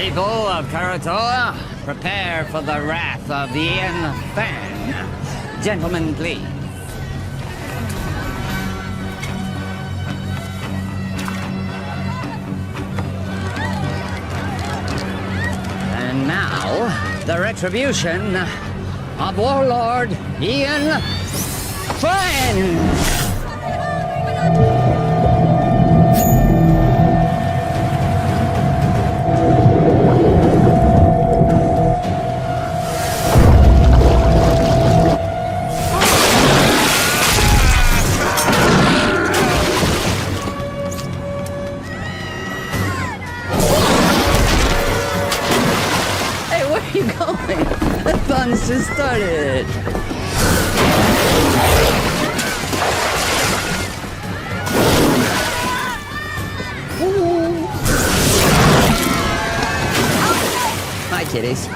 People of Karator, prepare for the wrath of Ian Fan. Gentlemen, please. And now, the retribution of Warlord Ian Fan! The fun's just started. Hi, kitties.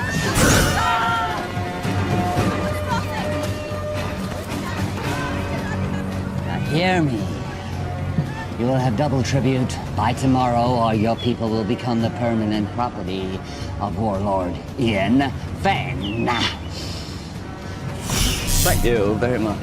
Now hear me. You will have double tribute by tomorrow, or your people will become the permanent property of Warlord Ian Fan. Thank you very much.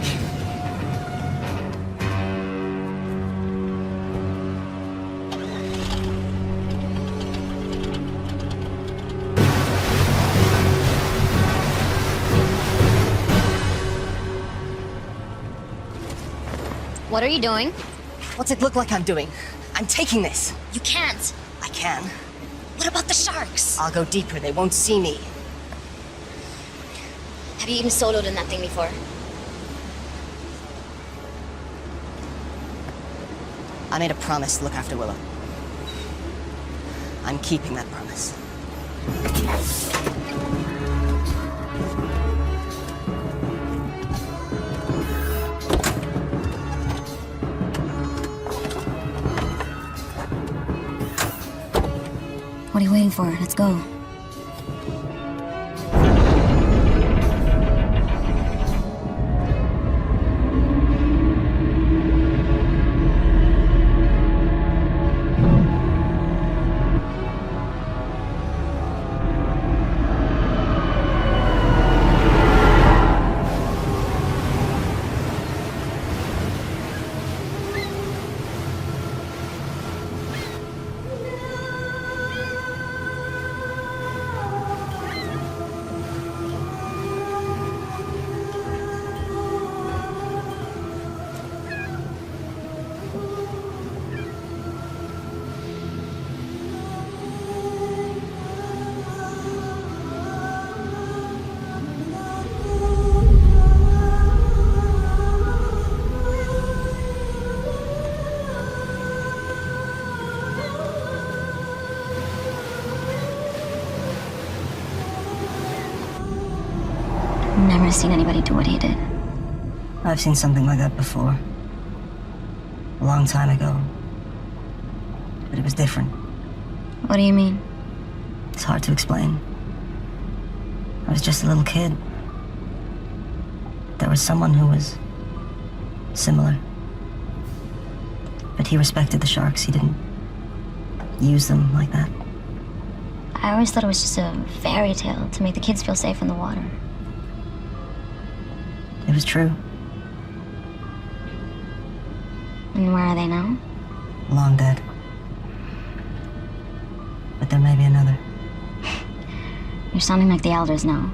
What are you doing? What's it look like I'm doing? I'm taking this. You can't. I can. What about the sharks? I'll go deeper. They won't see me. Have you even soloed in that thing before? I made a promise to look after Willow. I'm keeping that promise. What are you waiting for? Let's go. Never seen anybody do what he did. I've seen something like that before. A long time ago. But it was different. What do you mean? It's hard to explain. I was just a little kid. There was someone who was similar. But he respected the sharks. He didn't use them like that. I always thought it was just a fairy tale to make the kids feel safe in the water. It was true. And where are they now? Long dead. But there may be another. You're sounding like the elders now.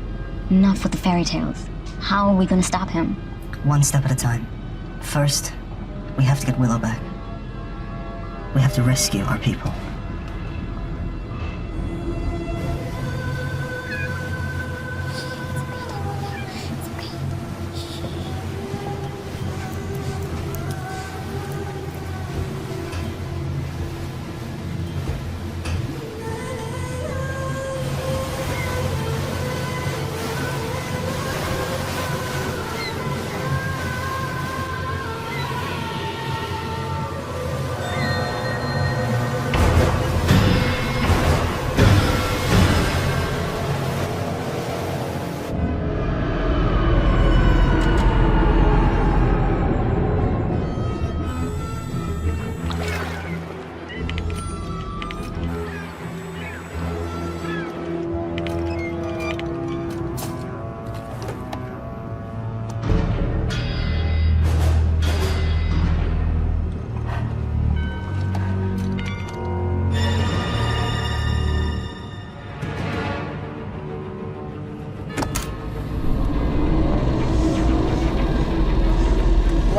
Enough with the fairy tales. How are we gonna stop him? One step at a time. First, we have to get Willow back. We have to rescue our people.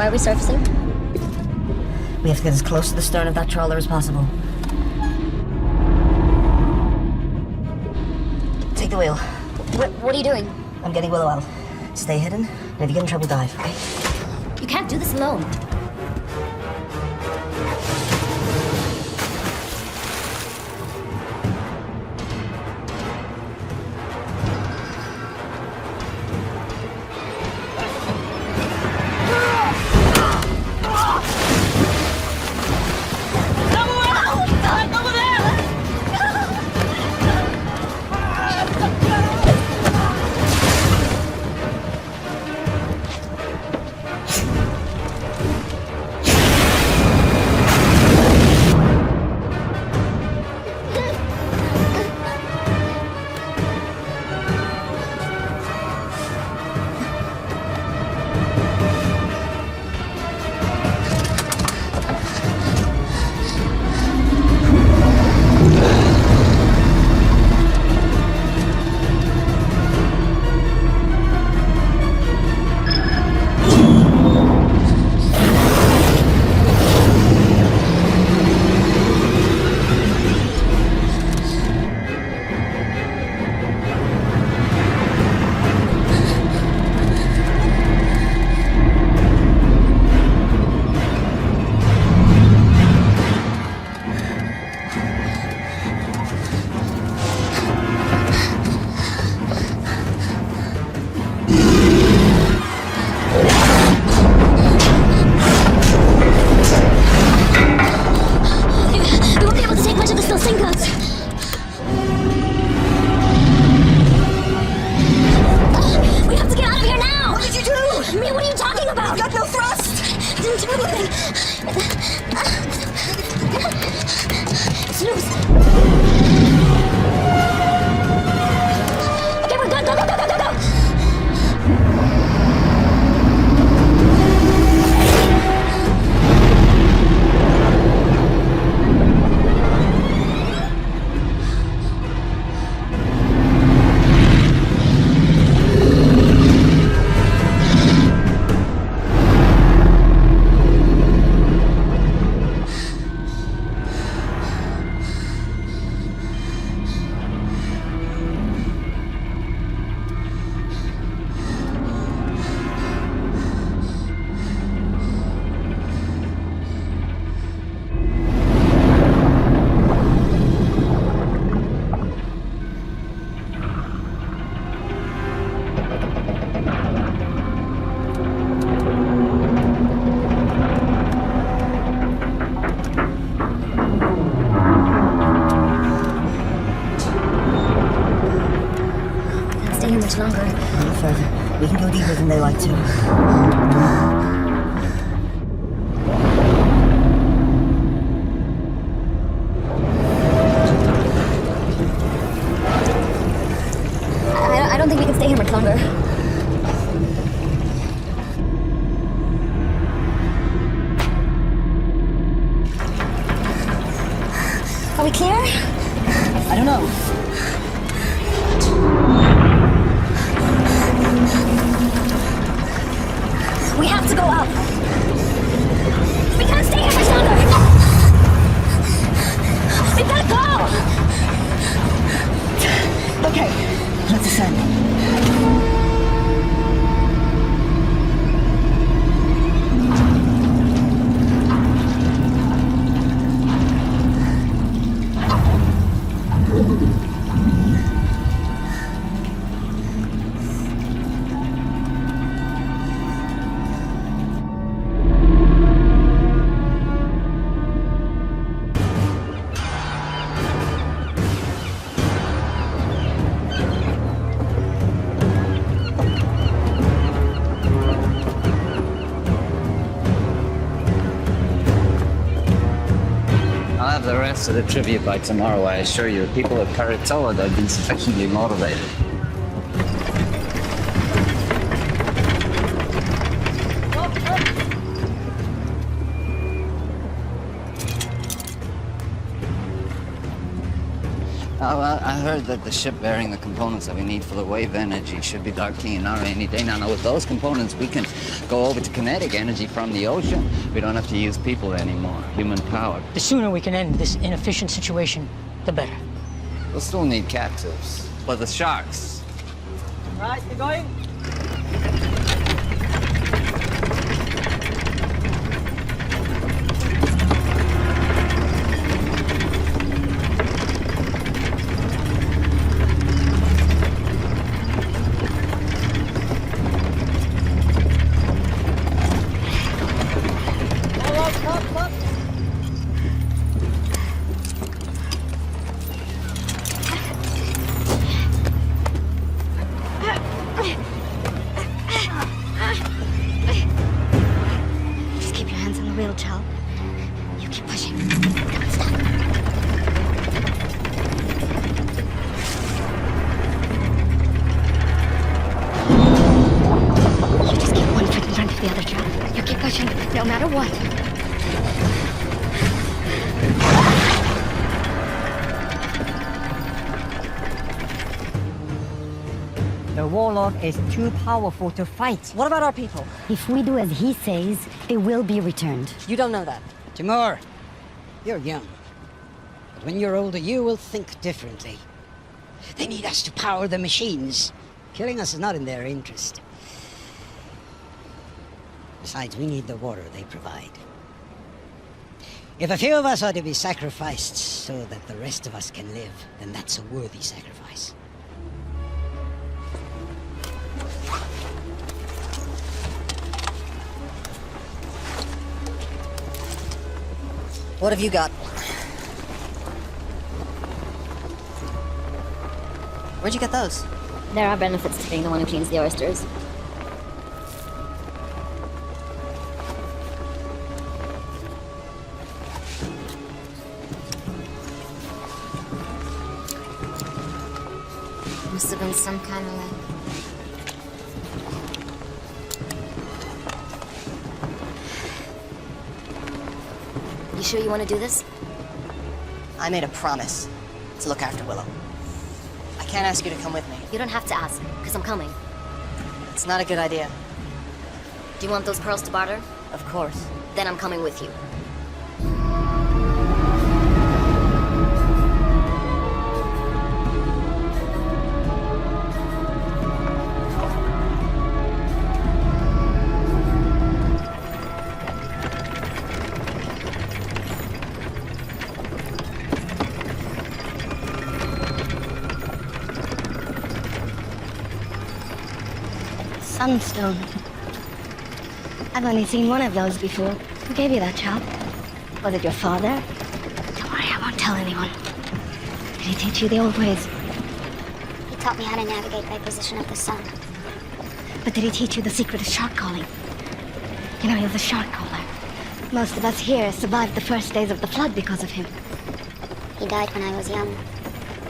are we surfacing? We have to get as close to the stern of that trawler as possible. Take the wheel. What are you doing? I'm getting Willow out. Stay hidden, and if you get in trouble, dive, okay? You can't do this alone. Longer. A little further. We can go deeper than they like to. I don't think we can stay here much longer. Are we clear? I don't know. We have to go up. We can't stay here much longer. We gotta go. Okay, let's ascend. The rest of the trivia by tomorrow, I assure you. People at Caratoa have been sufficiently motivated. Well, I heard that the ship bearing the components that we need for the wave energy should be docking in our rainy day. Now, with those components, we can go over to kinetic energy from the ocean. We don't have to use people anymore, human power. The sooner we can end this inefficient situation, the better. We'll still need captives, but the sharks. Right, you going? Just keep your hands on the wheel, child. You keep pushing. Come on, stop. You just keep one foot in front of the other, child. You keep pushing, no matter what. The warlord is too powerful to fight. What about our people? If we do as he says, they will be returned. You don't know that. Timur, you're young. But when you're older, you will think differently. They need us to power the machines. Killing us is not in their interest. Besides, we need the water they provide. If a few of us are to be sacrificed so that the rest of us can live, then that's a worthy sacrifice. What have you got? Where'd you get those? There are benefits to being the one who cleans the oysters. Must have been some kind of like... You sure you want to do this? I made a promise to look after Willow. I can't ask you to come with me. You don't have to ask, because I'm coming. It's not a good idea. Do you want those pearls to barter? Of course. Then I'm coming with you. Sunstone. I've only seen one of those before. Who gave you that, child? Was it your father? Don't worry, I won't tell anyone. Did he teach you the old ways? He taught me how to navigate by position of the sun. But did he teach you the secret of shark calling? You know, he was a shark caller. Most of us here survived the first days of the flood because of him. He died when I was young.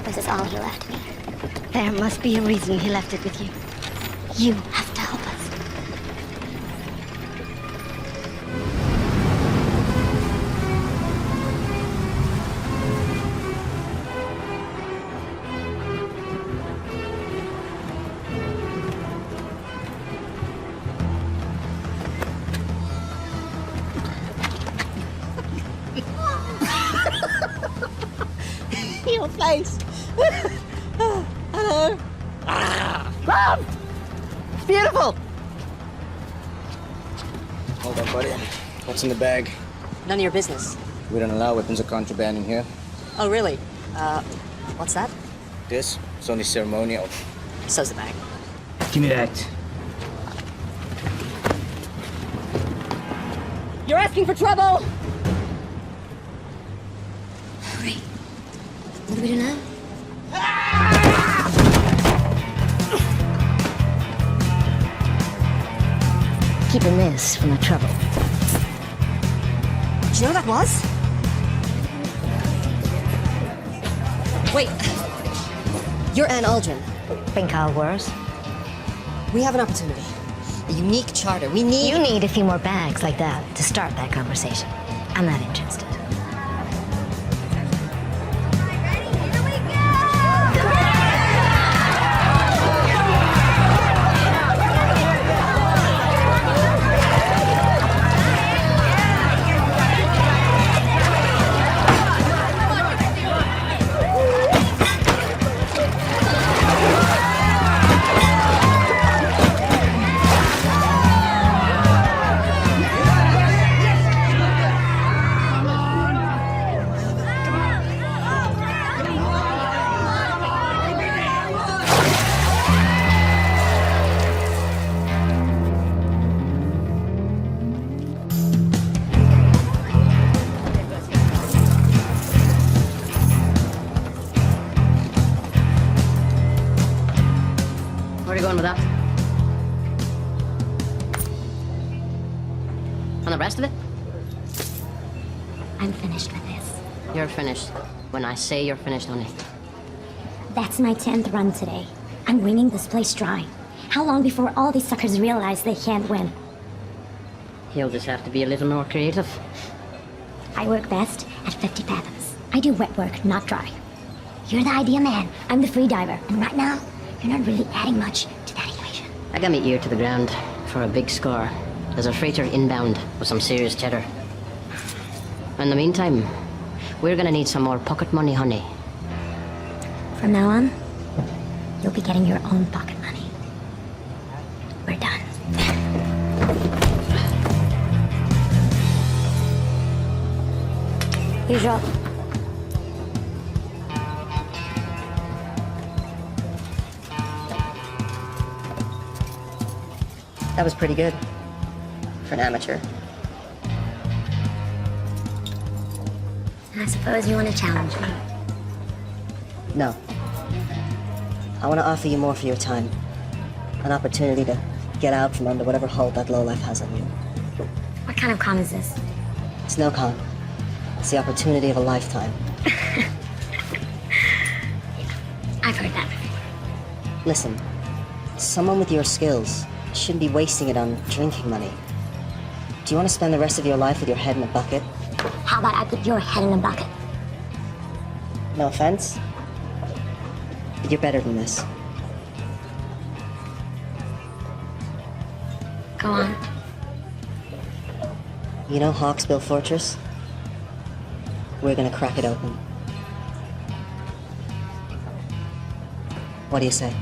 This is all he left me. There must be a reason he left it with you. You have to help us. Your face! Hello! Mom! It's beautiful! Hold on, buddy. What's in the bag? None of your business. We don't allow weapons of contraband in here. Oh, really? What's that? This? It's only ceremonial. So's the bag. Give me that. You're asking for trouble! Hurry. What do we do now? Keeping this from the trouble. Did you know what that was? Wait. You're Anne Aldrin. Think how worse. We have an opportunity. A unique charter. We need... You need a few more bags like that to start that conversation. I'm not interested. Here we go! we going with that? And the rest of it? I'm finished with this. You're finished. When I say you're finished, honey. That's my 10th run today. I'm wringing this place dry. How long before all these suckers realize they can't win? You'll just have to be a little more creative. I work best at 50 fathoms. I do wet work, not dry. You're the idea man. I'm the free diver. And right now, you're not really adding much to that equation. I got my ear to the ground for a big score. There's a freighter inbound with some serious cheddar. In the meantime, we're gonna need some more pocket money, honey. From now on, you'll be getting your own pocket money. We're done. Here's your... That was pretty good. For an amateur. I suppose you want to challenge me. No. I want to offer you more for your time. An opportunity to get out from under whatever hold that lowlife has on you. What kind of con is this? It's no con. It's the opportunity of a lifetime. I've heard that. Listen, someone with your skills shouldn't be wasting it on drinking money. Do you want to spend the rest of your life with your head in a bucket? How about I put your head in a bucket? No offense, but you're better than this. Go on. You know Hawksbill Fortress? We're gonna crack it open. What do you say?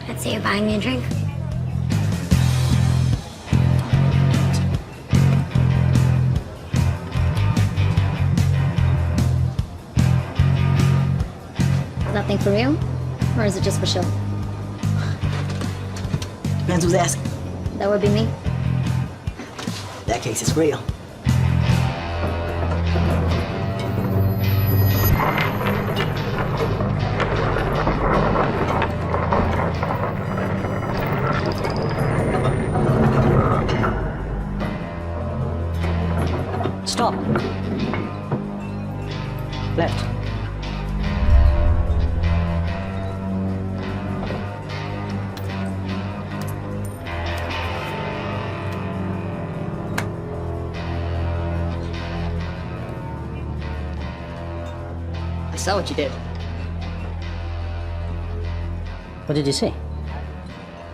I'd say you're buying me a drink. Is that thing for real? Or is it just for show? Depends who's asking. That would be me. In that case, it's real. Stop. Left. I saw what you did. What did you see?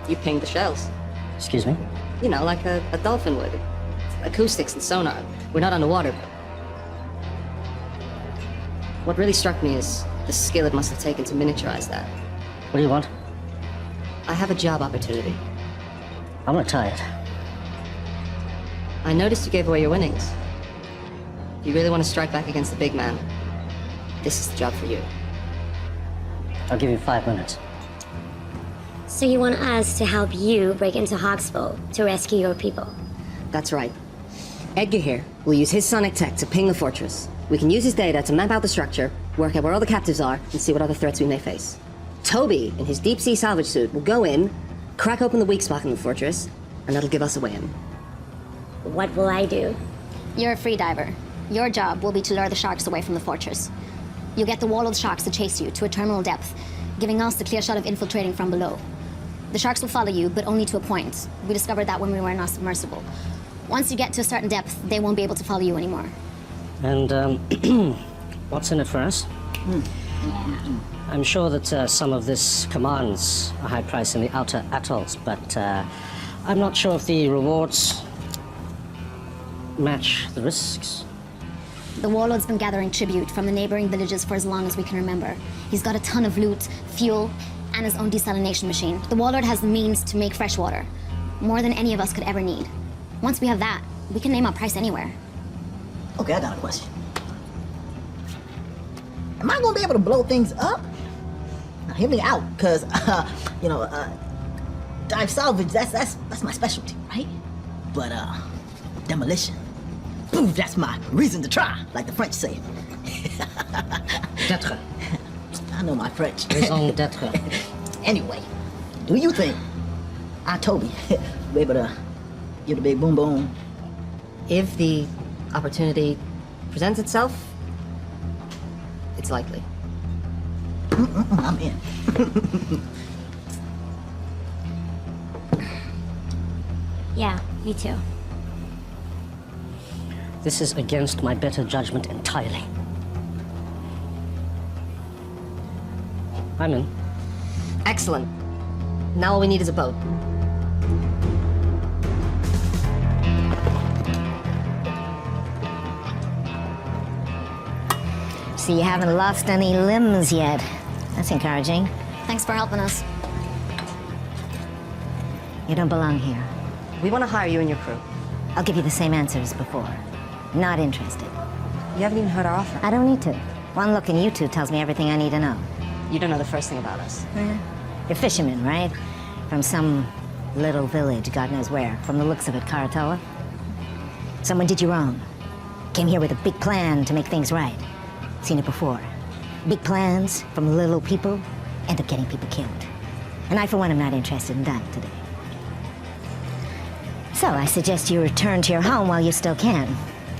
You pinged the shells. Excuse me? You know, like a dolphin would. Acoustics and sonar. We're not underwater. What really struck me is the skill it must have taken to miniaturize that. What do you want? I have a job opportunity. I'm retired. I noticed you gave away your winnings. If you really want to strike back against the big man, this is the job for you. I'll give you 5 minutes. So you want us to help you break into Hawksbill to rescue your people? That's right. Edgar here will use his sonic tech to ping the fortress. We can use his data to map out the structure, work out where all the captives are, and see what other threats we may face. Toby, in his deep-sea salvage suit, will go in, crack open the weak spot in the fortress, and that'll give us a way in. What will I do? You're a free diver. Your job will be to lure the sharks away from the fortress. You'll get the wall-load sharks to chase you to a terminal depth, giving us the clear shot of infiltrating from below. The sharks will follow you, but only to a point. We discovered that when we were in our submersible. Once you get to a certain depth, they won't be able to follow you anymore. And, what's in it for us? I'm sure that some of this commands a high price in the outer atolls, but I'm not sure if the rewards match the risks. The warlord's been gathering tribute from the neighboring villages for as long as we can remember. He's got a ton of loot, fuel, and his own desalination machine. The warlord has the means to make fresh water, more than any of us could ever need. Once we have that, we can name our price anywhere. Okay, I got a question. Am I gonna be able to blow things up? Now, hear me out, cause dive salvage, that's my specialty, right? But demolition, poof, that's my reason to try, like the French say. D'être. I know my French. Raison d'être. Anyway, do you think Toby be able to get a big boom boom? If the opportunity presents itself, it's likely. I'm in. Yeah, me too. This is against my better judgment entirely. I'm in. Excellent. Now all we need is a boat. So you haven't lost any limbs yet. That's encouraging. Thanks for helping us. You don't belong here. We want to hire you and your crew. I'll give you the same answer as before. Not interested. You haven't even heard our offer. I don't need to. One look in you two tells me everything I need to know. You don't know the first thing about us. You're fishermen, right? From some little village, God knows where. From the looks of it, Karatoa. Someone did you wrong. Came here with a big plan to make things right. Seen it before. Big plans from little people end up getting people killed. And I, for one, am not interested in that today. So I suggest you return to your home while you still can.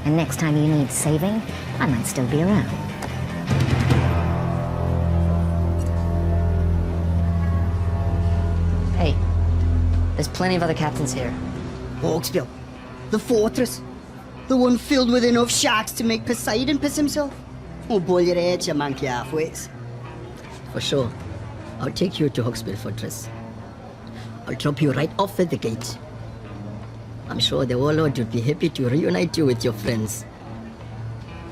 And next time you need saving, I might still be around. Hey, there's plenty of other captains here. Hawksbill, the fortress. The one filled with enough sharks to make Poseidon piss himself. Oh, boil your head, you monkey halfways. For sure. I'll take you to Hawksbill Fortress. I'll drop you right off at the gate. I'm sure the warlord would be happy to reunite you with your friends.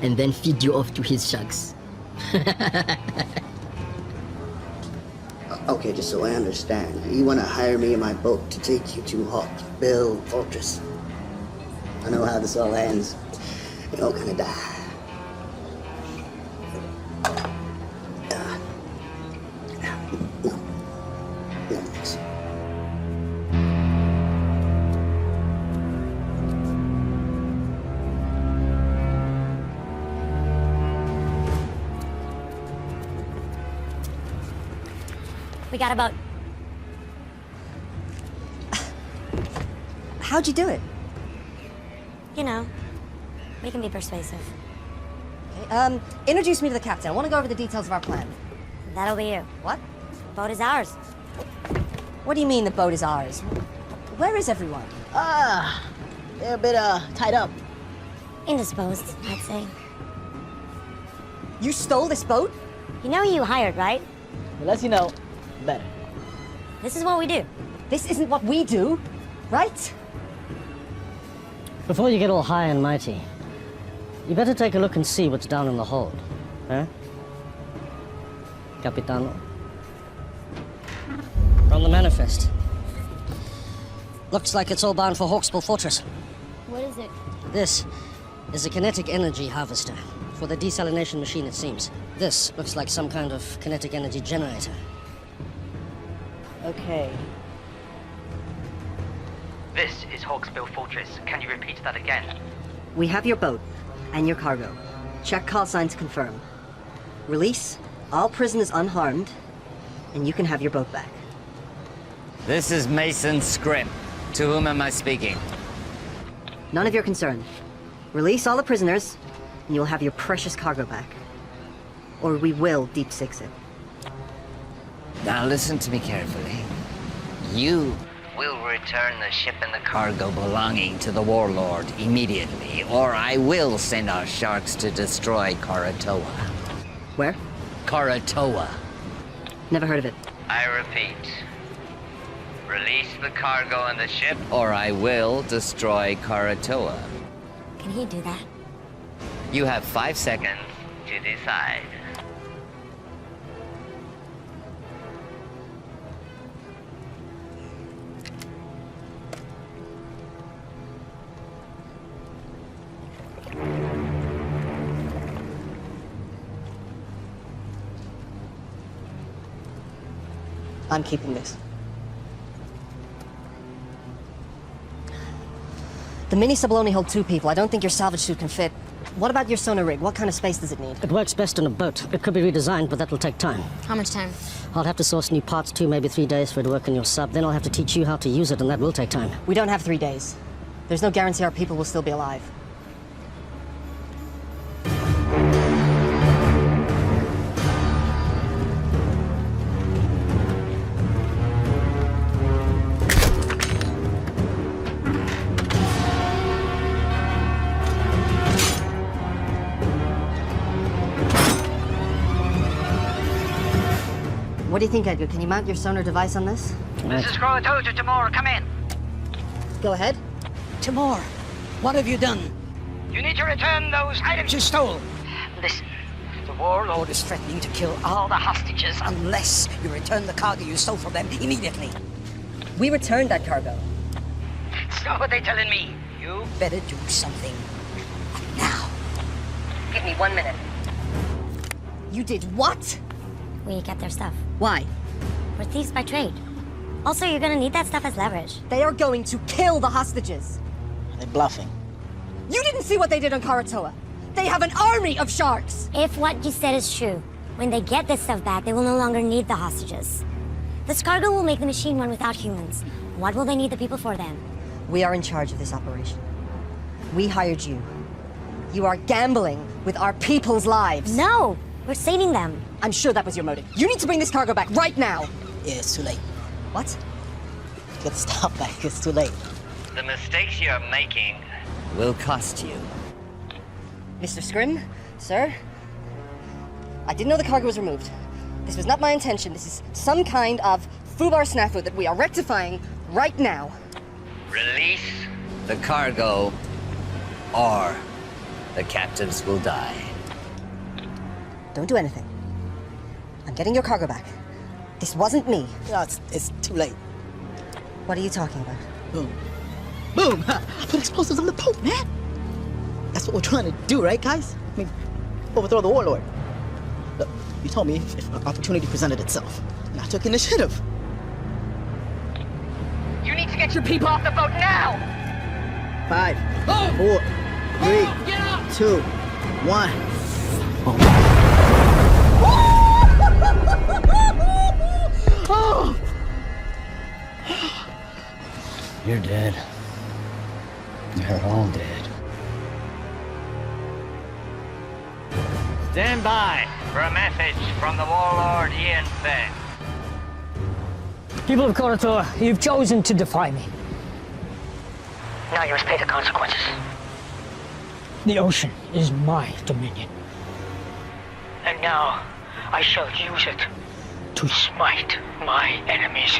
And then feed you off to his sharks. Okay, just so I understand, you want to hire me in my boat to take you to Hawksbill Fortress. I know how this all ends. You're all gonna die. No, thanks. We got a boat. How'd you do it? You know, we can be persuasive. Okay, introduce me to the captain. I want to go over the details of our plan. That'll be you. What? Boat is ours. What do you mean the boat is ours? Where is everyone? They're a bit, tied up. Indisposed, I'd say. You stole this boat? You know who you hired, right? The less you know, the better. This is what we do. This isn't what we do, right? Before you get all high and mighty, you better take a look and see what's down in the hold. Huh? Capitano? From the manifest. Looks like it's all bound for Hawksbill Fortress. What is it? This is a kinetic energy harvester. For the desalination machine, it seems. This looks like some kind of kinetic energy generator. Okay. This is Hawksbill Fortress. Can you repeat that again? We have your boat and your cargo. Check call signs confirm. Release all prisoners unharmed, and you can have your boat back. This is Mason's script. To whom am I speaking? None of your concern. Release all the prisoners, and you'll have your precious cargo back. Or we will deep six it. Now listen to me carefully. You will return the ship and the cargo belonging to the warlord immediately, or I will send our sharks to destroy Karatoa. Where? Karatoa. Never heard of it. I repeat. Release the cargo and the ship, or I will destroy Karatoa. Can he do that? You have 5 seconds to decide. I'm keeping this. The mini sub will only hold 2 people. I don't think your salvage suit can fit. What about your sonar rig? What kind of space does it need? It works best on a boat. It could be redesigned, but that will take time. How much time? I'll have to source new parts, 2, maybe 3 days for it to work on your sub. Then I'll have to teach you how to use it, and that will take time. We don't have 3 days. There's no guarantee our people will still be alive. What do you think, Edgar? Can you mount your sonar device on this? This is Crow to Timor. Come in. Go ahead. Timor, what have you done? You need to return those items you stole. Listen, the warlord is threatening to kill all the hostages Unless you return the cargo you stole from them immediately. We returned that cargo. Stop what they're telling me. You better do something now. Give me 1 minute. You did what? We get their stuff. Why? We're thieves by trade. Also, you're gonna need that stuff as leverage. They are going to kill the hostages. They're bluffing. You didn't see what they did on Karatoa. They have an army of sharks. If what you said is true, when they get this stuff back, they will no longer need the hostages. This cargo will make the machine run without humans. What will they need the people for then? We are in charge of this operation. We hired you. You are gambling with our people's lives. No! We're saving them. I'm sure that was your motive. You need to bring this cargo back right now. Yeah, it's too late. What? Get the stuff back. It's too late. The mistakes you're making Will cost you. Mr. Scrim, sir, I didn't know the cargo was removed. This was not my intention. This is some kind of foobar snafu that we are rectifying right now. Release the cargo, or the captives will die. Don't do anything. I'm getting your cargo back. This wasn't me. No, it's too late. What are you talking about? Boom. Boom! Put explosives on the boat, man! That's what we're trying to do, right, guys? I mean, overthrow the warlord. Look, you told me if an opportunity presented itself, and I took initiative. You need to get your people off the boat now! 5, 4, 3, 2, 1. Oh. You're dead. You're all dead. Stand by for a message from the warlord Ian Feng. People of Karatoa, you've chosen to defy me. Now you must pay the consequences. The ocean is my dominion. And now I shall use it to smite my enemies.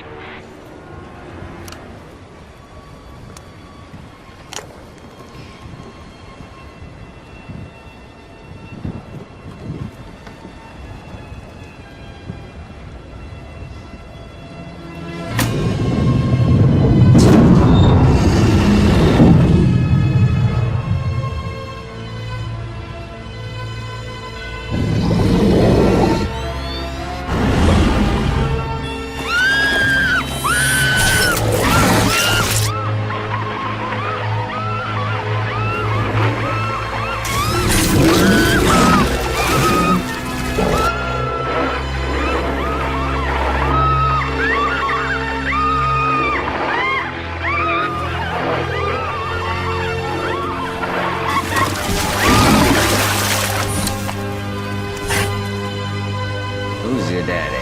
Who's your daddy?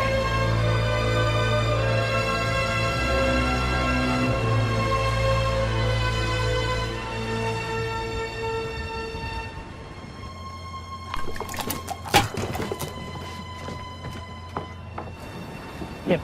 Yep.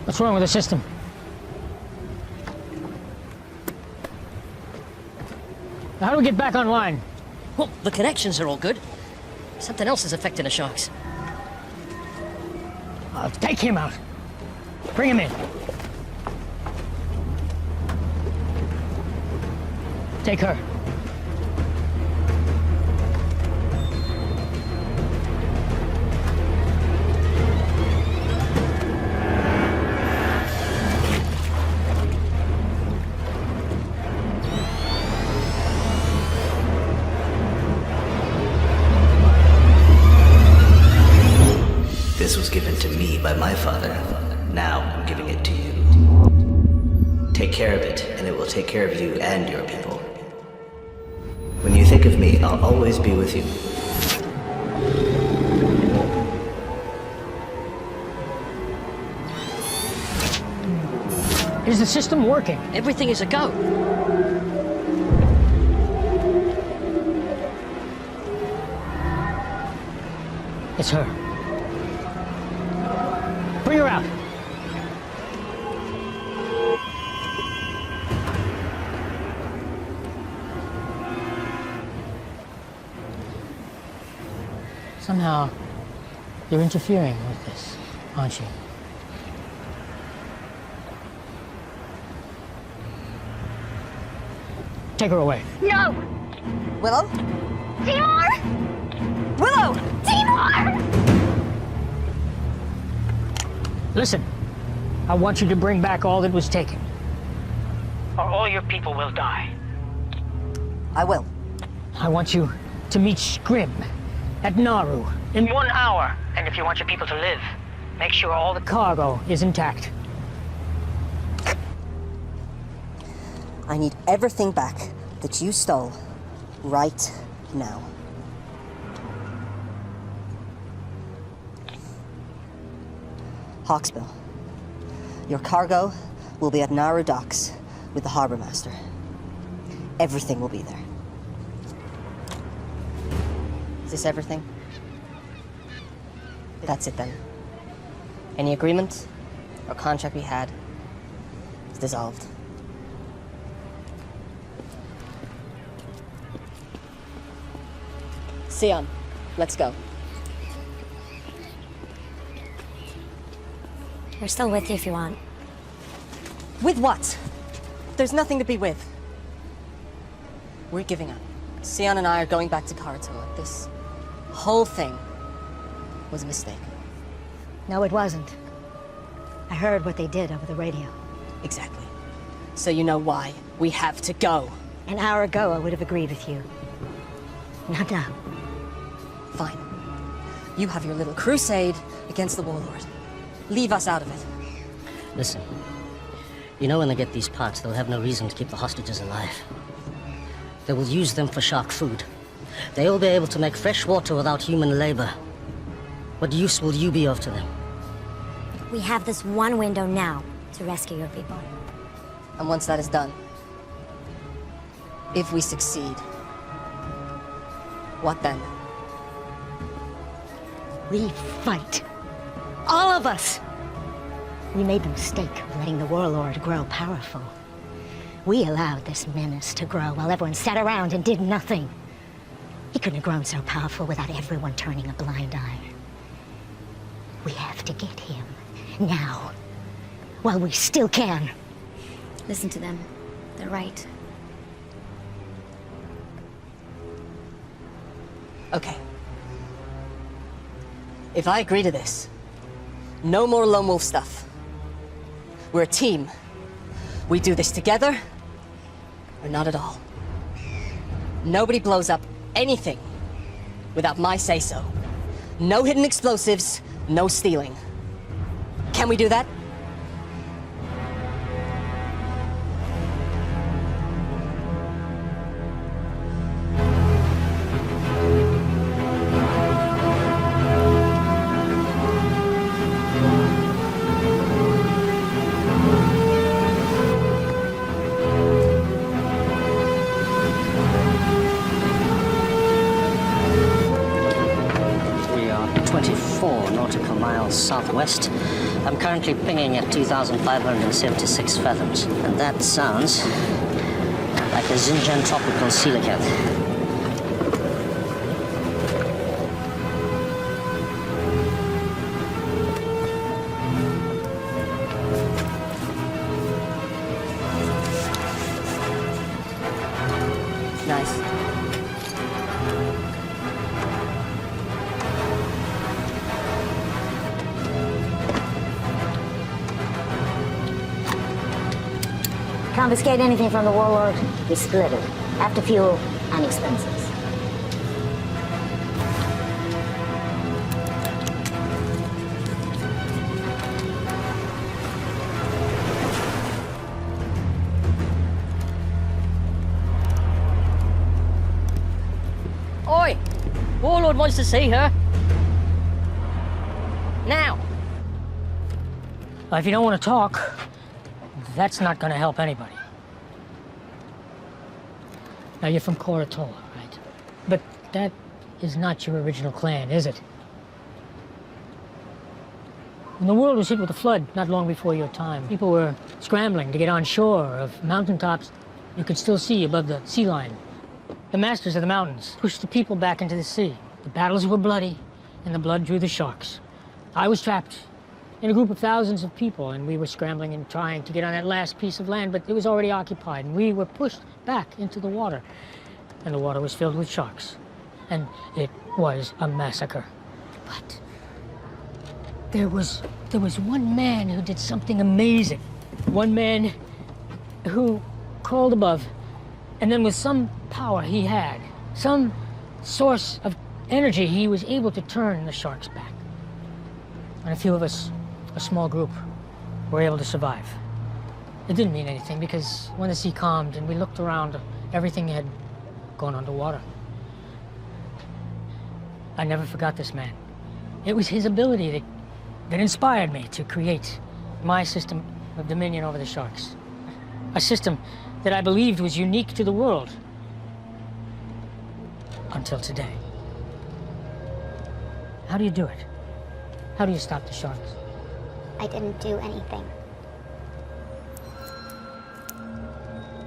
What's wrong with the system? How do we get back online? Well, the connections are all good. Something else is affecting the sharks. Take him out. Bring him in. Take her. This was given to me by my father. Now I'm giving it to you. Take care of it, and it will take care of you and your people. When you think of me, I'll always be with you. Is the system working? Everything is a go. It's her. Bring her out. Somehow, you're interfering with this, aren't you? Take her away. No! Willow? Timur! Willow! Timur! Listen, I want you to bring back all that was taken. Or all your people will die. I will. I want you to meet Scrim at Nauru in 1 hour. And if you want your people to live, make sure all the cargo is intact. I need everything back that you stole right now. Hawksbill, your cargo will be at Nauru docks with the harbor master. Everything will be there. Is this everything? That's it then. Any agreement or contract we had is dissolved. Sion, let's go. We're still with you if you want. With what? There's nothing to be with. We're giving up. Sion and I are going back to Karatoa. This whole thing was a mistake. No, it wasn't. I heard what they did over the radio. Exactly. So you know why we have to go. An hour ago, I would have agreed with you. Not now. Fine. You have your little crusade against the warlord. Leave us out of it. Listen, you know when they get these parts, they'll have no reason to keep the hostages alive. They will use them for shark food. They will be able to make fresh water without human labor. What use will you be of to them? We have this one window now to rescue your people. And once that is done, if we succeed, what then? We fight. All of us! We made the mistake of letting the warlord grow powerful. We allowed this menace to grow while everyone sat around and did nothing. He couldn't have grown so powerful without everyone turning a blind eye. We have to get him now, while we still can. Listen to them. They're right. Okay. If I agree to this, no more lone wolf stuff. We're a team. We do this together, or not at all. Nobody blows up anything without my say-so. No hidden explosives, no stealing. Can we do that? Southwest. I'm currently pinging at 2,576 fathoms, and that sounds like a Xinjiang tropical coelacanth. confiscate anything from the warlord, we split it, after fuel and expenses. Oi! Warlord wants to see her. Now! If you don't want to talk, that's not going to help anybody. Now, you're from Koratola, right? But that is not your original clan, is it? When the world was hit with a flood not long before your time, people were scrambling to get on shore of mountaintops you could still see above the sea line. The masters of the mountains pushed the people back into the sea. The battles were bloody, and the blood drew the sharks. I was trapped in a group of thousands of people, and we were scrambling and trying to get on that last piece of land, but it was already occupied, and we were pushed back into the water. And the water was filled with sharks, and it was a massacre. But there was one man who did something amazing. One man who crawled above, and then with some power he had, some source of energy, he was able to turn the sharks back. And a few of us, a small group, were able to survive. It didn't mean anything because when the sea calmed and we looked around, everything had gone underwater. I never forgot this man. It was his ability that inspired me to create my system of dominion over the sharks. A system that I believed was unique to the world. Until today. How do you do it? How do you stop the sharks? I didn't do anything.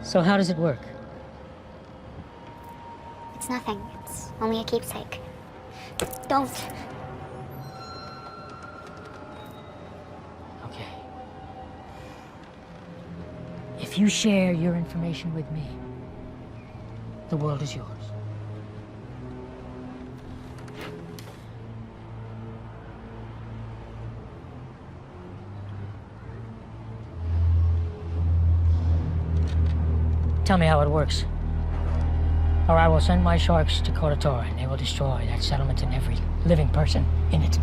So how does it work? It's nothing. It's only a keepsake. Don't. Okay. If you share your information with me, the world is yours. Tell me how it works, or I will send my sharks to Koratola and they will destroy that settlement and every living person in it.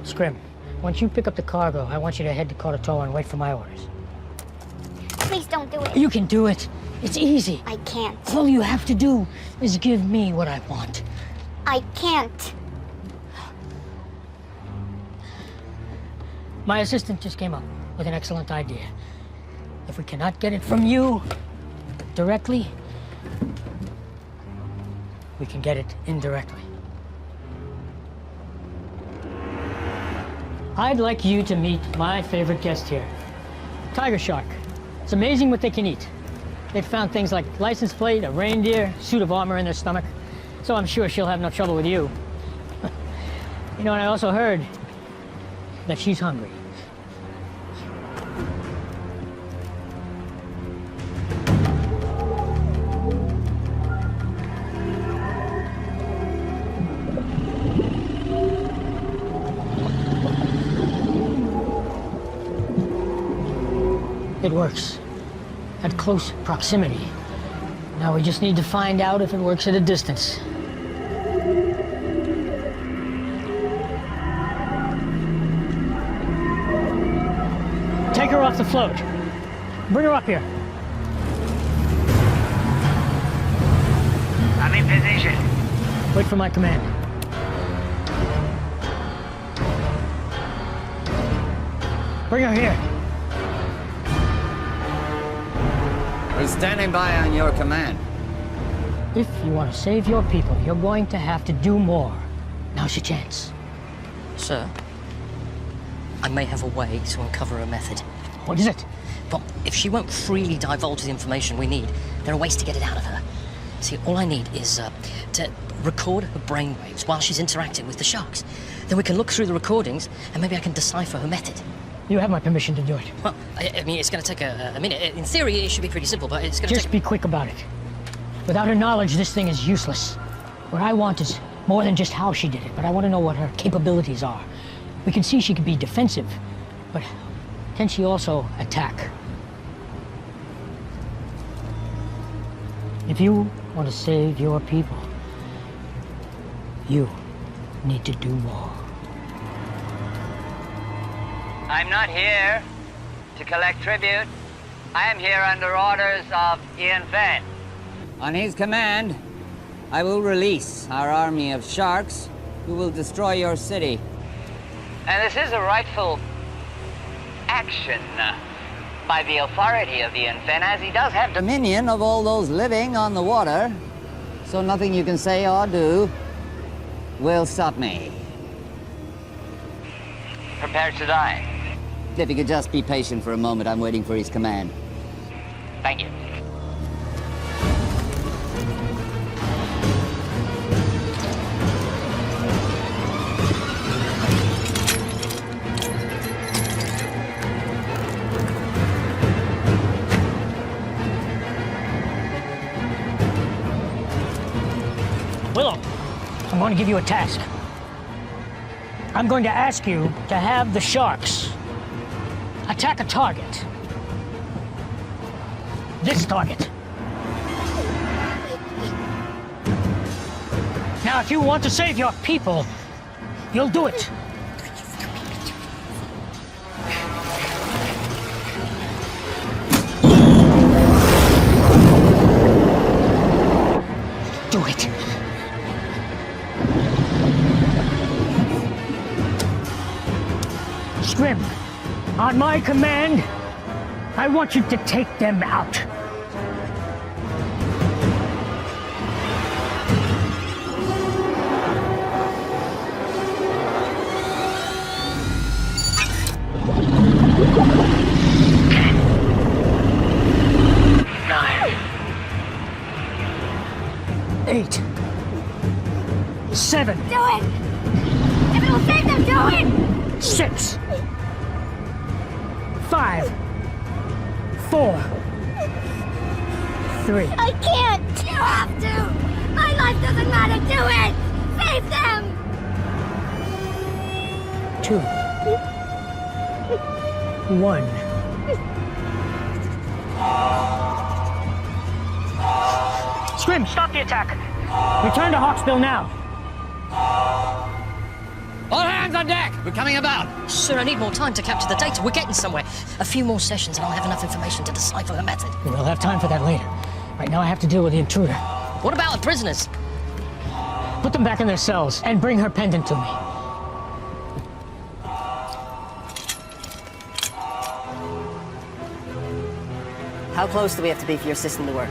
Scrim, once you pick up the cargo, I want you to head to Koratola and wait for my orders. Please don't do it. You can do it. It's easy. I can't. All you have to do is give me what I want. I can't. My assistant just came up with an excellent idea. If we cannot get it from you directly, we can get it indirectly. I'd like you to meet my favorite guest here, tiger shark. It's amazing what they can eat. They've found things like license plate, a reindeer, suit of armor in their stomach, so I'm sure she'll have no trouble with you. You know, and I also heard that she's hungry. It works at close proximity. Now we just need to find out if it works at a distance. Take her off the float. Bring her up here. I'm in position. Wait for my command. Bring her here. We're standing by on your command. If you want to save your people, you're going to have to do more. Now's your chance. Sir, I may have a way to uncover her method. What is it? Well, if she won't freely divulge the information we need, there are ways to get it out of her. See, all I need is to record her brainwaves while she's interacting with the sharks. Then we can look through the recordings, and maybe I can decipher her method. You have my permission to do it. Well, I mean, it's going to take a minute. In theory, it should be pretty simple, but it's going to Just be quick about it. Without her knowledge, this thing is useless. What I want is more than just how she did it, but I want to know what her capabilities are. We can see she can be defensive, but can she also attack? If you want to save your people, you need to do more. I'm not here to collect tribute. I am here under orders of Ian Van. On his command, I will release our army of sharks who will destroy your city. And this is a rightful action by the authority of Ian Van, as he does have Dominion of all those living on the water, so nothing you can say or do will stop me. prepared to die. If you could just be patient for a moment, I'm waiting for his command. Thank you. Willow, I'm going to give you a task. I'm going to ask you to have the sharks attack a target. This target. Now, if you want to save your people, you'll do it. Do it. Scrim, on my command, I want you to take them out. Eight. 7. Do it! If it'll save them, do it! 6. 5. 4. 3. I can't! You have to! My life doesn't matter! Do it! Save them! 2. 1. Scrim, stop the attack. Return to Hawksbill now. All hands on deck! We're coming about! Sir, I need more time to capture the data. We're getting somewhere. A few more sessions and I'll have enough information to decipher the method. We'll have time for that later. Right now I have to deal with the intruder. What about the prisoners? Put them back in their cells and bring her pendant to me. How close do we have to be for your system to work?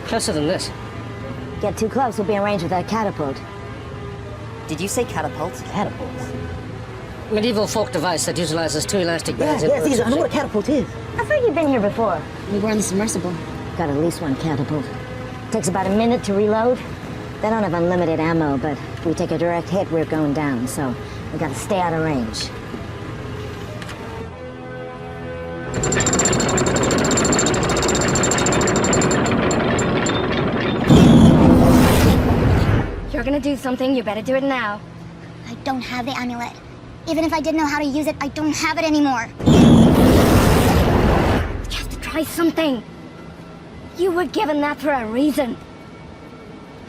Closer than this. Get too close, we'll be in range with that catapult. Did you say catapult? Catapult? Medieval folk device that utilizes 2 elastic bands. Yeah, Caesar, I know what a catapult is. I've heard you've been here before. We were on the submersible. Got at least one catapult. Takes about a minute to reload. They don't have unlimited ammo, but if we take a direct hit, we're going down, so we gotta stay out of range. If you're gonna do something, you better do it now. I don't have the amulet. Even if I did know how to use it, I don't have it anymore. You have to try something. You were given that for a reason.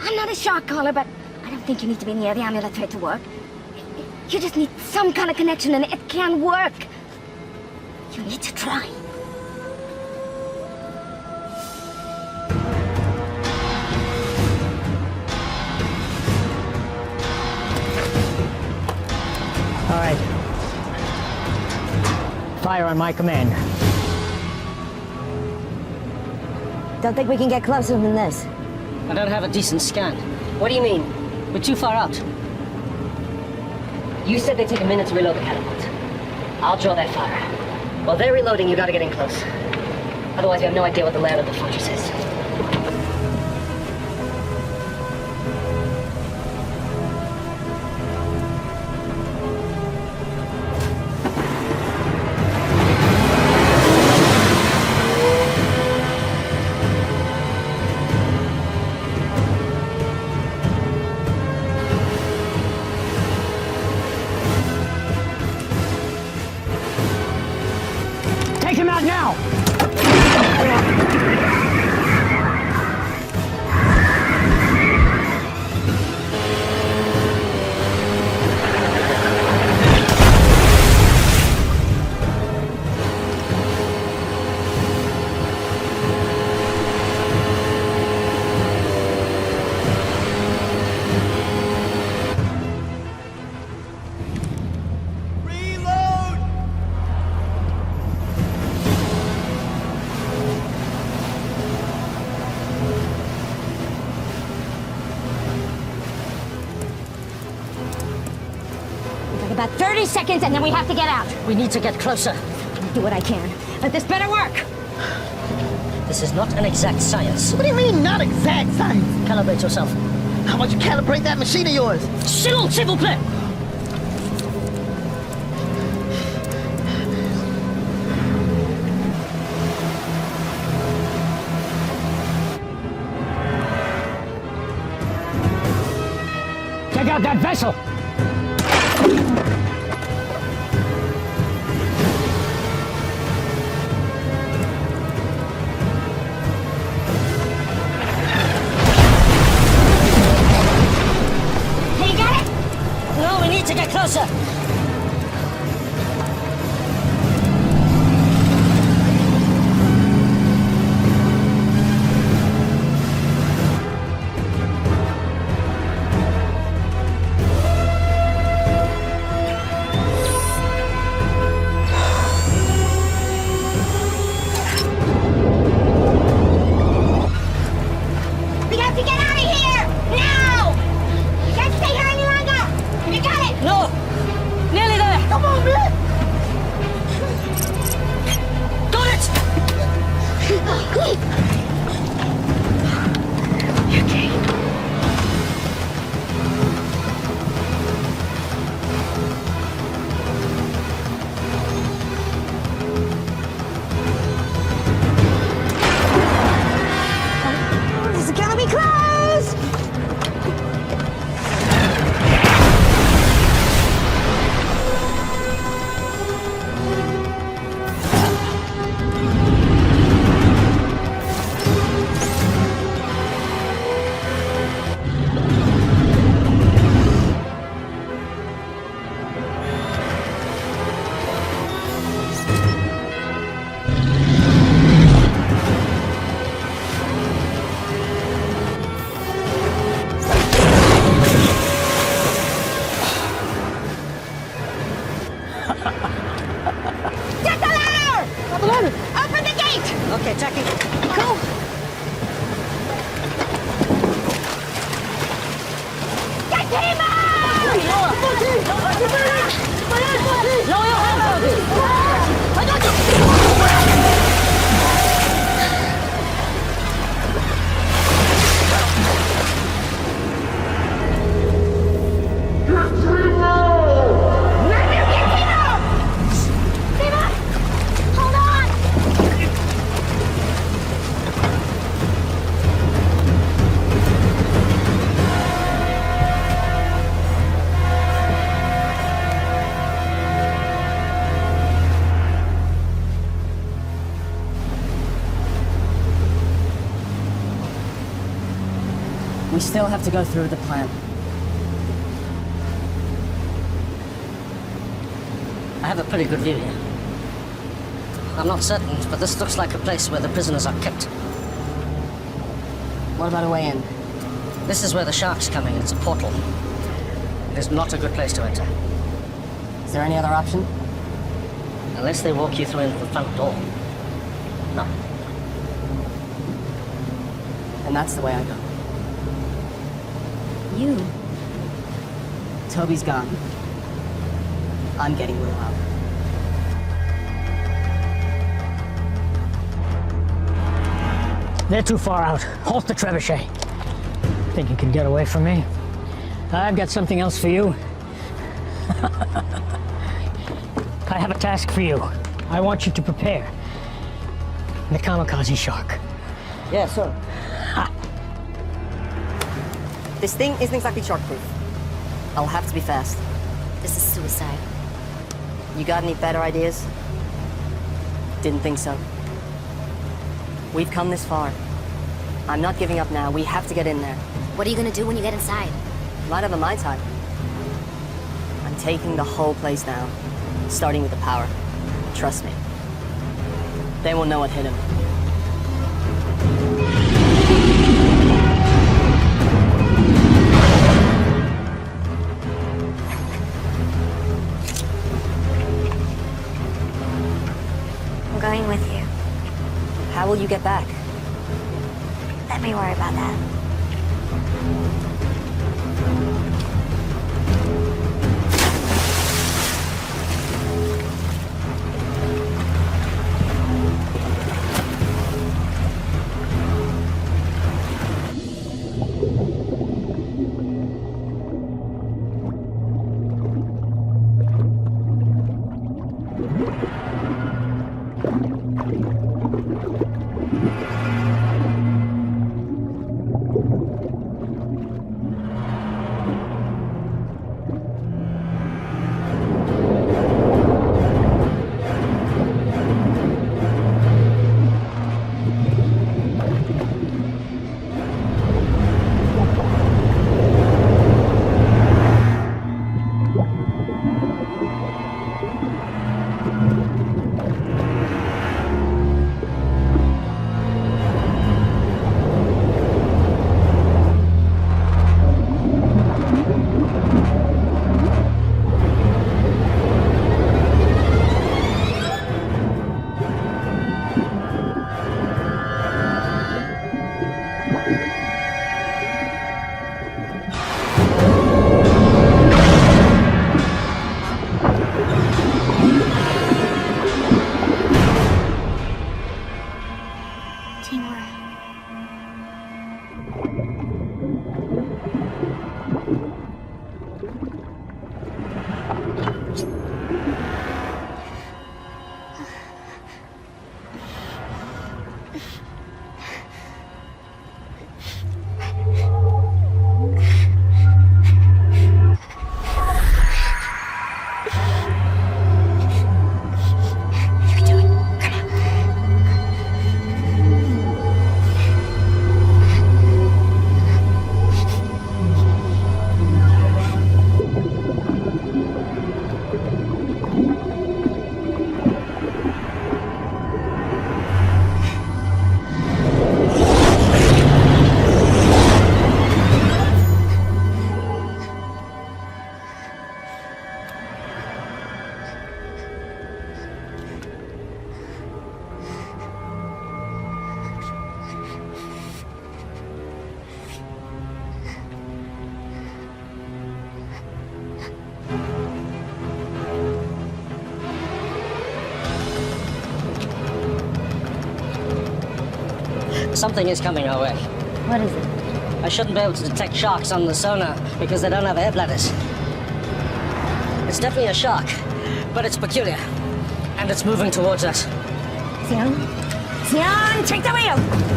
I'm not a shark caller, but I don't think you need to be near the amulet for it to work. You just need some kind of connection and it can work. You need to try. All right. Fire on my command. Don't think we can get closer than this. I don't have a decent scan. What do you mean? We're too far out. You said they take a minute to reload the catapult. I'll draw that fire. While they're reloading, you gotta get in close. Otherwise, you have no idea what the layout of the fortress is. 3 seconds and then we have to get out. We need to get closer. I'll do what I can, but this better work. This is not an exact science. What do you mean, not exact science? Calibrate yourself. How about you calibrate that machine of yours? S'il vous plaît. Take out that vessel! Hey, you got it? No, we need to get closer. We have to get out of here! Now! We can't stay here any longer! You got it! No! Nearly there! Come on, man! Got it! You okay? This is gonna be close! Get the ladder! Open the gate! Okay, Jackie. Go! Get him out! Lower your hands! I got you! Hold on! We still have to go through the plan. I have a pretty good view here. I'm not certain, but this looks like a place where the prisoners are kept. What about a way in? This is where the shark's coming. It's a portal. It is not a good place to enter. Is there any other option? Unless they walk you through into the front door. No. And that's the way I go. You? Toby's gone. I'm getting Will out. They're too far out. Halt the trebuchet. Think you can get away from me? I've got something else for you. I have a task for you. I want you to prepare the kamikaze shark. Yeah, sir. This thing isn't exactly shark-proof. I'll have to be fast. This is suicide. You got any better ideas? Didn't think so. We've come this far. I'm not giving up now. We have to get in there. What are you gonna do when you get inside? Might have a Mai Tai. I'm taking the whole place down, starting with the power. Trust me. They won't know what hit him. I'm going with you. How will you get back? Let me worry about that. Something is coming our way. What is it? I shouldn't be able to detect sharks on the sonar because they don't have air bladders. It's definitely a shark, but it's peculiar. And it's moving towards us. Sion? Sion, take the wheel!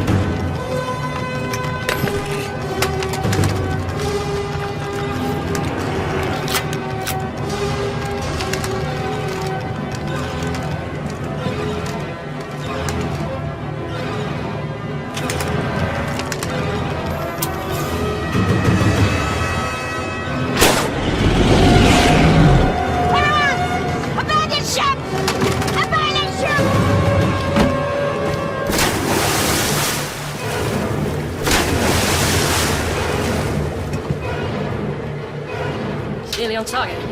Nearly on target.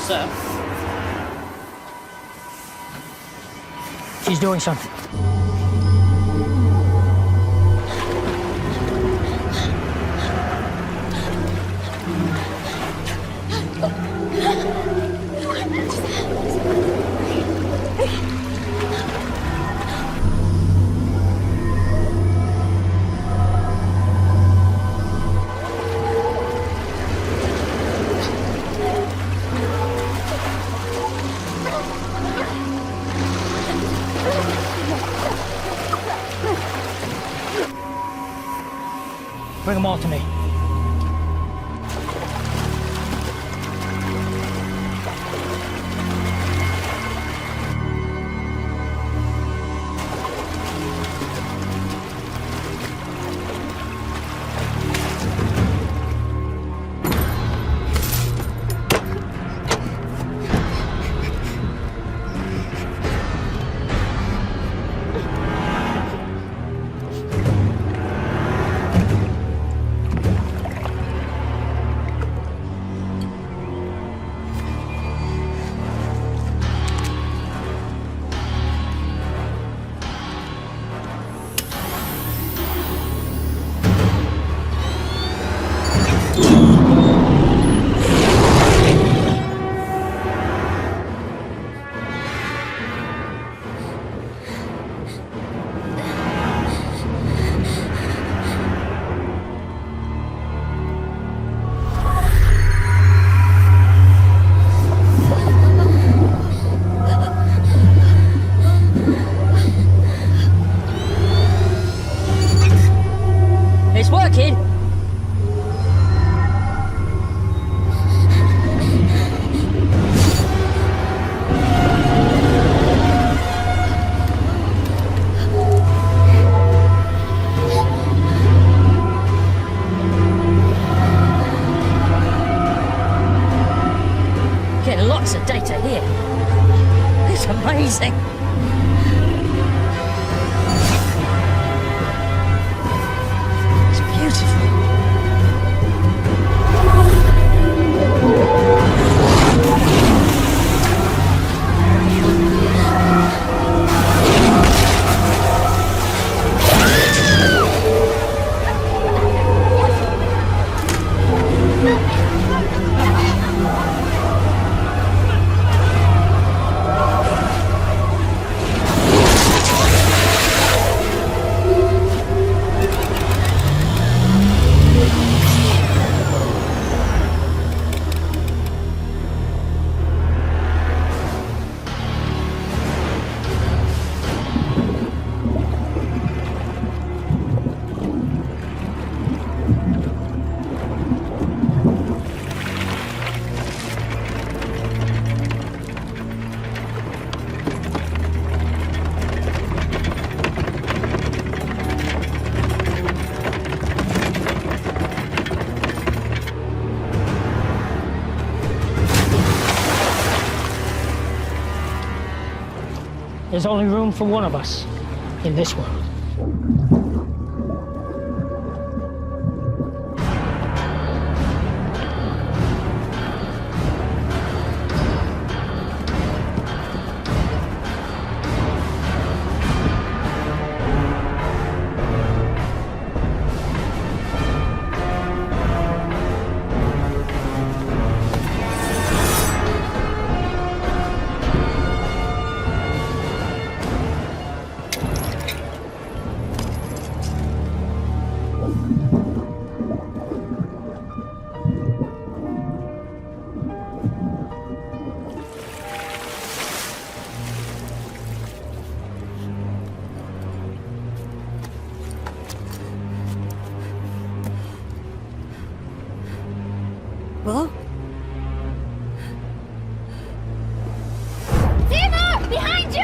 Sir? She's doing something. Bring them all to me. It's working. Getting lots of data here. It's amazing. It's beautiful. There's only room for one of us in this world. Willow? Fever! Behind you!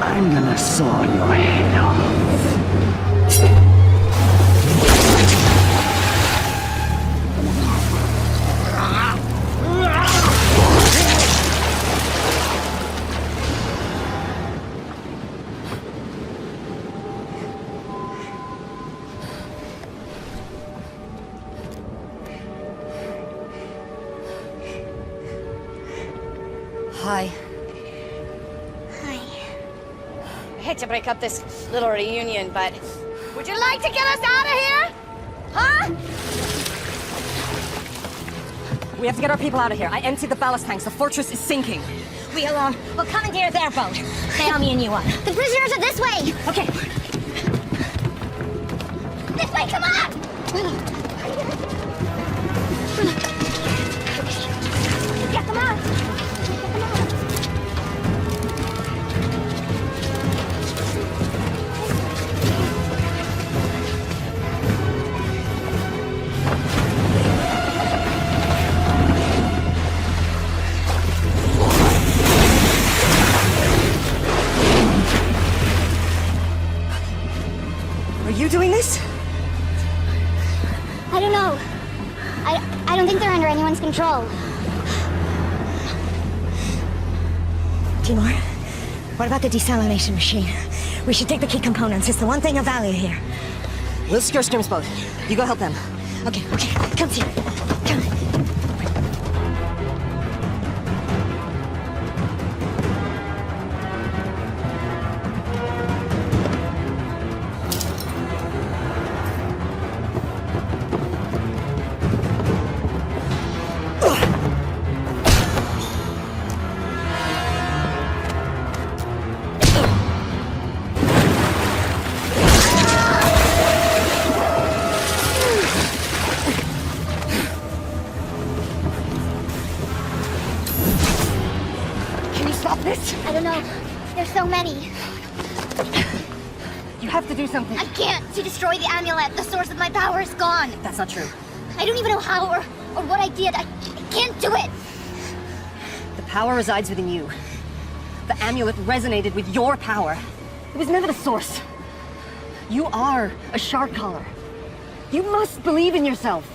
I'm gonna saw your head off. Hi. I hate to break up this little reunion, but would you like to get us out of here? Huh? We have to get our people out of here. I emptied the ballast tanks. The fortress is sinking. We'll commandeer their boat. Stay on me and you one. The prisoners are this way. Okay. This way, come on! Yeah, come on. Are you doing this? I don't know. I don't think they're under anyone's control. Timur, what about the desalination machine? We should take the key components. It's the one thing of value here. We'll secure Scrim's boat. You go help them. Okay, come here. Come. I don't know. There's so many. You have to do something. I can't. To destroy the amulet, the source of my power is gone. That's not true. I don't even know how or what I did. I can't do it. The power resides within you. The amulet resonated with your power. It was never the source. You are a shark collar. You must believe in yourself.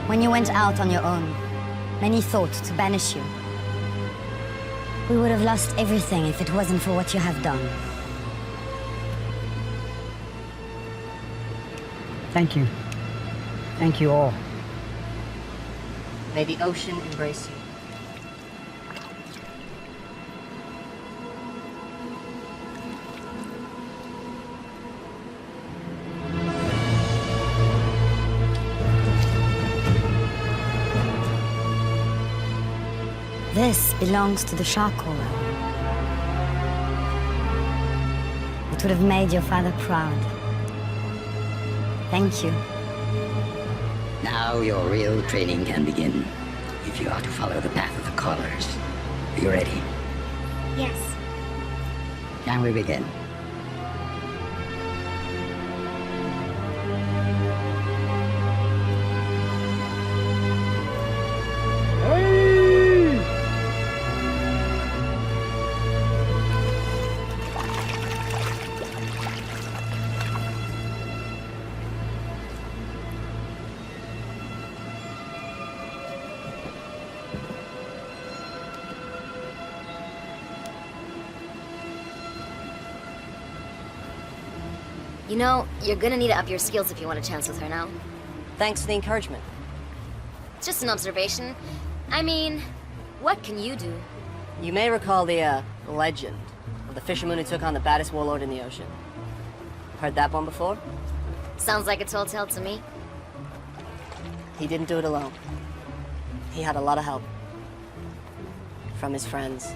When you went out on your own, many thought to banish you. We would have lost everything if it wasn't for what you have done. Thank you. Thank you all. May the ocean embrace you. This belongs to the shark caller. It would have made your father proud. Thank you. Now your real training can begin. If you are to follow the path of the callers. Are you ready? Yes. Can we begin? You know, you're gonna need to up your skills if you want a chance with her now. Thanks for the encouragement. It's just an observation. I mean, what can you do? You may recall the legend of the fisherman who took on the baddest warlord in the ocean. Heard that one before? Sounds like a tall tale to me. He didn't do it alone. He had a lot of help. From his friends.